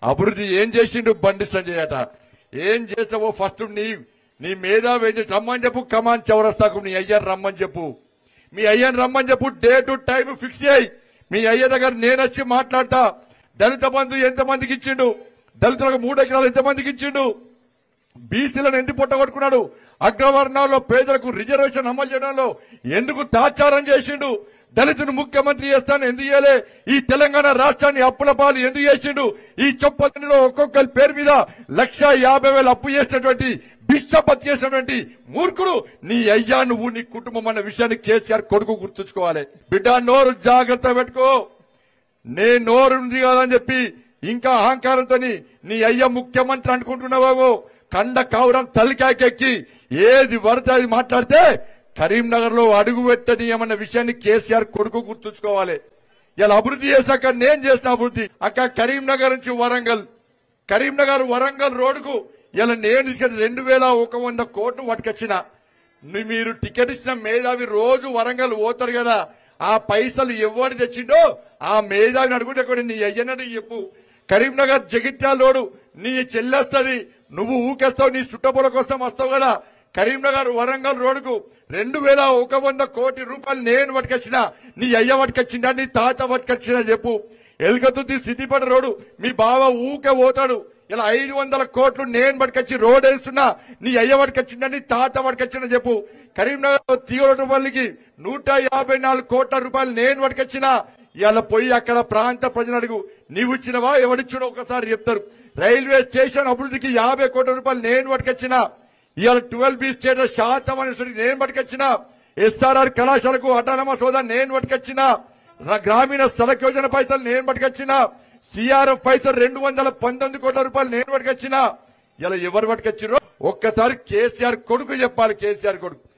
అభివృద్ధి ఏం చేసిండు బండి సంజయ్ అట. ఏం చేస్తావో ఫస్ట్ నీ మేధావి ఏం చేసి రమ్మని చెప్పు. కమాన్ చౌరస్తాకు నీ అయ్యని రమ్మని చెప్పు. మీ అయ్యని రమ్మని చెప్పు. డేటు టైం ఫిక్స్ చేయి. మీ అయ్య దగ్గర నేను వచ్చి మాట్లాడతా. దళిత బంధు ఎంతమందికి ఇచ్చిండు, దళితులకు 3 ఎకరాలు ఎంతమందికి ఇచ్చిండు, బీసీలను ఎందుకు పొట్టగొట్టుకున్నాడు, అగ్రవర్ణాల్లో పేదలకు రిజర్వేషన్ అమలు చేయడంలో ఎందుకు తాచారం చేసిండు, దళితుని ముఖ్యమంత్రి చేస్తాను ఎందుకు చేయలే, ఈ తెలంగాణ రాష్ట్రాన్ని అప్పుల పాలు ఎందుకు చేసిండు, ఈ చొప్పదిలో ఒక్కొక్కరి పేరు మీద 1,50,000 అప్పు చేసినటువంటి బిచ్చపతి చేసినటువంటి మూర్ఖుడు నీ అయ్యా, నువ్వు నీ కుటుంబం అన్న విషయాన్ని కేసీఆర్ కొడుకు గుర్తుంచుకోవాలి. బిడ్డ నోరు జాగ్రత్త పెట్టుకో. నే నోరు ఉంది కాదని చెప్పి ఇంకా అహంకారంతో నీ అయ్య ముఖ్యమంత్రి అనుకుంటున్నావేమో. కండ కావురం తలికాకెక్కి ఏది వరద అది మాట్లాడితే కరీంనగర్ లో అడుగు పెట్టనీయమన్న విషయాన్ని కేసీఆర్ కొడుకు గుర్తుంచుకోవాలి. ఇలా అభివృద్ధి చేశాక నేను చేసిన అభివృద్ధి అక్క కరీంనగర్ నుంచి కరీంనగర్ వరంగల్ రోడ్డుకు ఇలా నేను 2,100 కోట్లు పట్టుకొచ్చిన. మీరు టికెట్ ఇచ్చిన మేధావి రోజు వరంగల్ పోతారు కదా, ఆ పైసలు ఎవరు తెచ్చిండో ఆ మేధావిని అడుగుంటే నీ అయ్యనని చెప్పు. కరీంనగర్ జగిత్యాలోడు నీ చెల్లెస్తుంది, నువ్వు ఊకేస్తావు, నీ చుట్టపుల కోసం వస్తావు కదా. కరీంనగర్ వరంగల్ రోడ్డుకు 2,100 కోట్ల రూపాయలు నేను పట్టుకొచ్చిన. నీ అయ్య పట్టుకొచ్చిందా, నీ తాత పట్టుకొచ్చిందా చెప్పు. ఎలుకతుర్తి సిద్దిపేట రోడ్డు మీ బావ ఊకే పోతాడు. ఇలా 500 కోట్లు నేను పట్టుకొచ్చి రోడ్ వేస్తున్నా. నీ అయ్య పట్టుకొచ్చిందా, నీ తాత పట్టుకొచ్చిందా చెప్పు. కరీంనగర్ తీగొట్టుపల్లికి 154 కోట్ల రూపాయలు నేను పట్టుకొచ్చిన. ఇలా పోయి అక్కడ ప్రాంత ప్రజలు అడుగు, నీవు ఇచ్చినవా ఎవరిచ్చినో ఒకసారి చెప్తారు. రైల్వే స్టేషన్ అభివృద్ధికి 50 కోట్ల రూపాయలు నేను పట్టుకొచ్చిన. ఇవాళ 12B స్టేటస్ శాతం అనేసరికి నేను పట్టుకొచ్చిన. SRR కళాశాలకు అటానమస్ హోదా నేను పట్టుకొచ్చిన. గ్రామీణ సడక్ యోజన పైసలు నేను పట్టుకొచ్చిన. CRF పైసలు 219 కోట్ల రూపాయలు నేను పట్టుకొచ్చిన. ఇలా ఎవరు పట్టుకొచ్చిరో ఒక్కసారి కేసీఆర్ కొడుకు చెప్పాలి. కేసీఆర్ కొడుకు